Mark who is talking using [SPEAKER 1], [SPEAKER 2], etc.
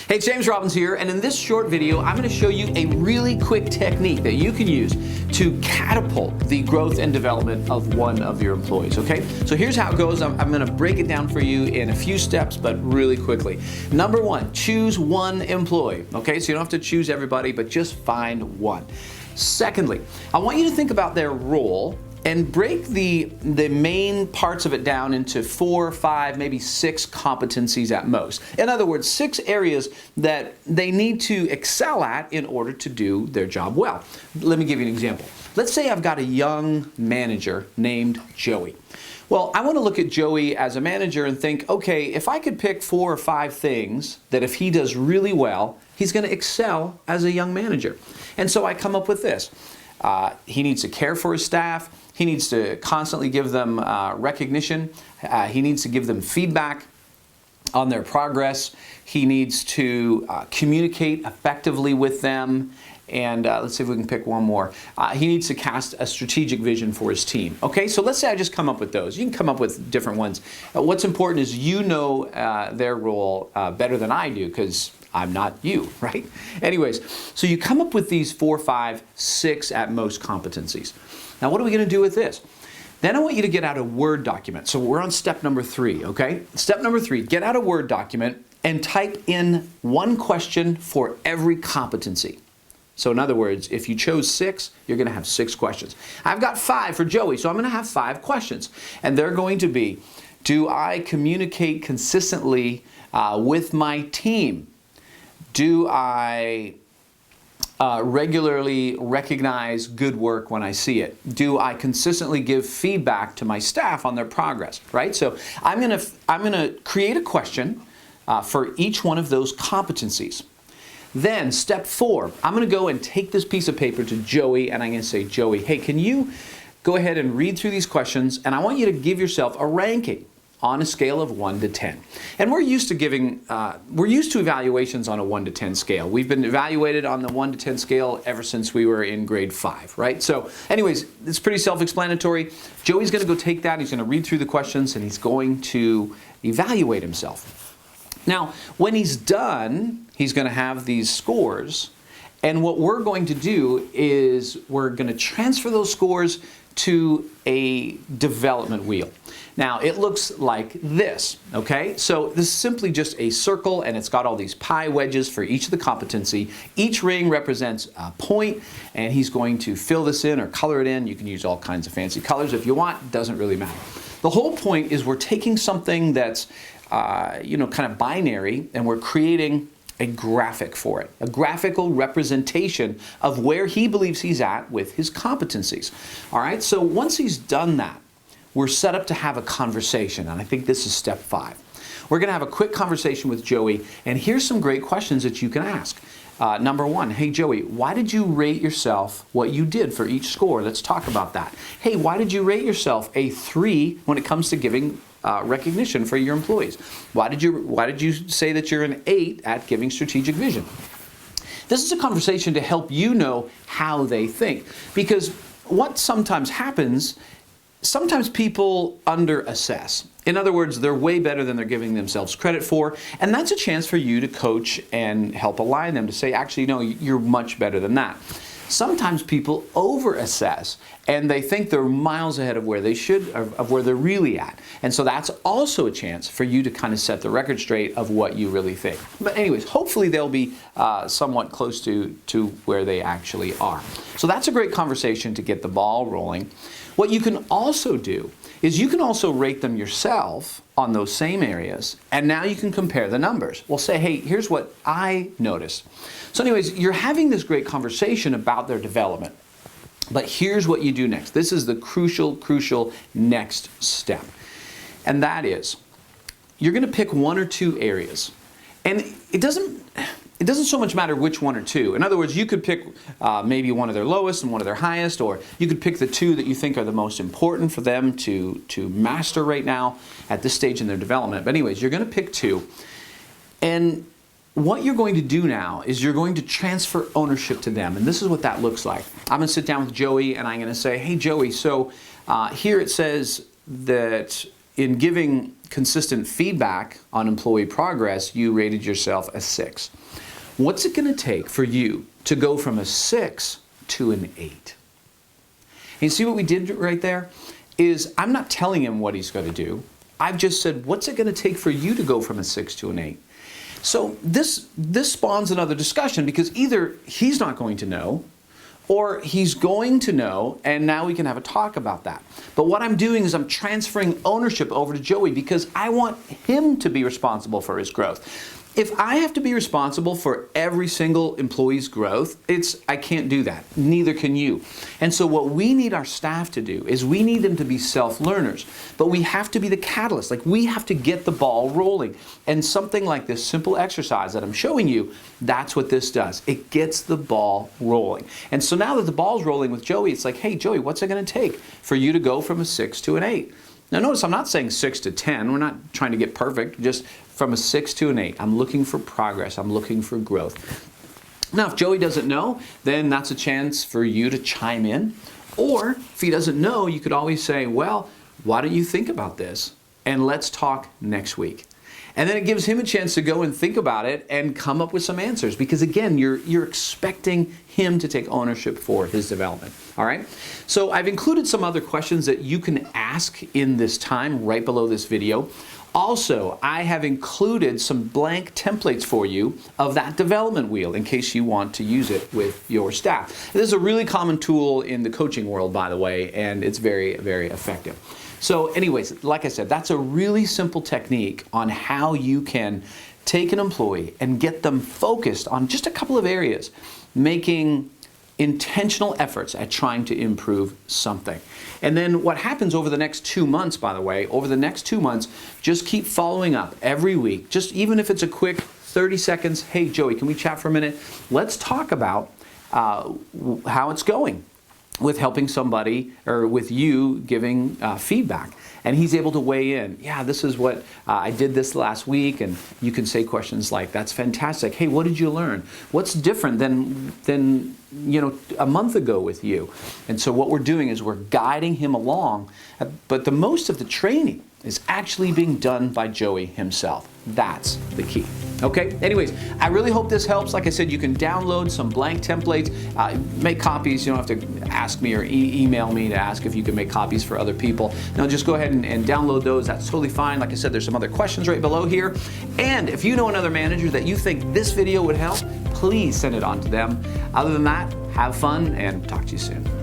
[SPEAKER 1] Hey, it's James Robbins here, and in this short video, I'm going to show you a really quick technique that you can use to catapult the growth and development of one of your employees, okay? So here's how it goes. I'm going to break it down for you in a few steps, but really quickly. Number one, choose one employee, okay? So you don't have to choose everybody, but just find one. Secondly, I want you to think about their role and break the main parts of it down into 4, 5, maybe 6 competencies at most. In other words, 6 areas that they need to excel at in order to do their job well. Let me give you an example. Let's say I've got a young manager named Joey. Well, I want to look at Joey as a manager and think, okay, if I could pick 4 or 5 things that if he does really well, he's going to excel as a young manager. And so I come up with this. He needs to care for his staff. He needs to constantly give them recognition. He needs to give them feedback on their progress. He needs to communicate effectively with them. And let's see if we can pick one more. He needs to cast a strategic vision for his team. Okay, so let's say I just come up with those. You can come up with different ones. What's important is you know their role better than I do, because I'm not you, right? Anyways, so you come up with these 4, 5, 6 at most competencies. Now, what are we going to do with this? Then I want you to get out a Word document. So we're on step number 3, okay? Step number 3, get out a Word document and type in one question for every competency. So in other words, if you chose 6, you're going to have 6 questions. I've got 5 for Joey, so I'm going to have 5 questions. And they're going to be, do I communicate consistently with my team? Do I regularly recognize good work when I see it? Do I consistently give feedback to my staff on their progress, right? So I'm gonna create a question for each one of those competencies. Then step 4, I'm gonna go and take this piece of paper to Joey and I'm gonna say, Joey, hey, can you go ahead and read through these questions, and I want you to give yourself a ranking on a scale of 1 to 10. And we're used to evaluations on a 1 to 10 scale. We've been evaluated on the 1 to 10 scale ever since we were in grade 5, right? So anyways, it's pretty self-explanatory. Joey's gonna go take that, he's gonna read through the questions, and he's going to evaluate himself. Now, when he's done, he's gonna have these scores, and what we're going to do is we're gonna transfer those scores to a development wheel. Now, it looks like this, okay? So this is simply just a circle, and it's got all these pie wedges for each of the competency. Each ring represents a point, and he's going to fill this in or color it in. You can use all kinds of fancy colors if you want. It doesn't really matter. The whole point is we're taking something that's, kind of binary, and we're creating a graphic for it, a graphical representation of where he believes he's at with his competencies. All right, so once he's done that, we're set up to have a conversation, and I think this is step 5. We're going to have a quick conversation with Joey, and here's some great questions that you can ask. Number 1, hey Joey, why did you rate yourself what you did for each score? Let's talk about that. Hey, why did you rate yourself a 3 when it comes to giving recognition for your employees? Why did you say that you're an 8 at giving strategic vision? This is a conversation to help you know how they think, because what sometimes happens, sometimes people underassess. In other words, they're way better than they're giving themselves credit for, and that's a chance for you to coach and help align them to say, actually, no, you're much better than that. Sometimes people overassess, and they think they're miles ahead of where they should, of where they're really at. And so that's also a chance for you to kind of set the record straight of what you really think. But anyways, hopefully they'll be somewhat close to where they actually are. So that's a great conversation to get the ball rolling. What you can also do is you can also rate them yourself on those same areas, and now you can compare the numbers. We'll say, hey, here's what I noticed. So anyways, you're having this great conversation about their development, but here's what you do next. This is the crucial next step, and that is you're going to pick 1 or 2 areas, and it doesn't so much matter which 1 or 2. In other words, you could pick maybe one of their lowest and one of their highest, or you could pick the 2 that you think are the most important for them to master right now at this stage in their development. But anyways, you're going to pick 2. And what you're going to do now is you're going to transfer ownership to them. And this is what that looks like. I'm going to sit down with Joey and I'm going to say, hey, Joey, so here it says that in giving consistent feedback on employee progress, you rated yourself a 6. What's it going to take for you to go from a 6 to an 8? And you see what we did right there? Is I'm not telling him what he's going to do. I've just said, what's it going to take for you to go from a 6 to an 8? So this spawns another discussion, because either he's not going to know, or he's going to know, and now we can have a talk about that. But what I'm doing is I'm transferring ownership over to Joey, because I want him to be responsible for his growth. If I have to be responsible for every single employee's growth, I can't do that. Neither can you. And so what we need our staff to do is we need them to be self-learners, but we have to be the catalyst. Like, we have to get the ball rolling. And something like this simple exercise that I'm showing you, that's what this does. It gets the ball rolling. And so now that the ball's rolling with Joey, it's like, hey, Joey, what's it going to take for you to go from a 6 to an 8? Now notice I'm not saying 6 to 10. We're not trying to get perfect. Just from a 6 to an 8. I'm looking for progress. I'm looking for growth. Now, if Joey doesn't know, then that's a chance for you to chime in. Or if he doesn't know, you could always say, well, why don't you think about this? And let's talk next week. And then it gives him a chance to go and think about it and come up with some answers. Because again, you're expecting him to take ownership for his development. All right? So I've included some other questions that you can ask in this time right below this video. Also, I have included some blank templates for you of that development wheel in case you want to use it with your staff. This is a really common tool in the coaching world, by the way, and it's very, very effective. So anyways, like I said, that's a really simple technique on how you can take an employee and get them focused on just a couple of areas, making intentional efforts at trying to improve something. And then what happens over the next 2 months, by the way, over the next 2 months, just keep following up every week. Just even if it's a quick 30 seconds, hey, Joey, can we chat for a minute? Let's talk about how it's going with helping somebody, or with you giving feedback. And he's able to weigh in. Yeah, this is what I did this last week, and you can say questions like, that's fantastic. Hey, what did you learn? What's different than a month ago with you? And so what we're doing is we're guiding him along, but the most of the training is actually being done by Joey himself. That's the key. Okay, anyways, I really hope this helps. Like I said, you can download some blank templates, make copies. You don't have to ask me or email me to ask if you can make copies for other people. No, just go ahead and download those. That's totally fine. Like I said, there's some other questions right below here. And if you know another manager that you think this video would help, please send it on to them. Other than that, have fun and talk to you soon.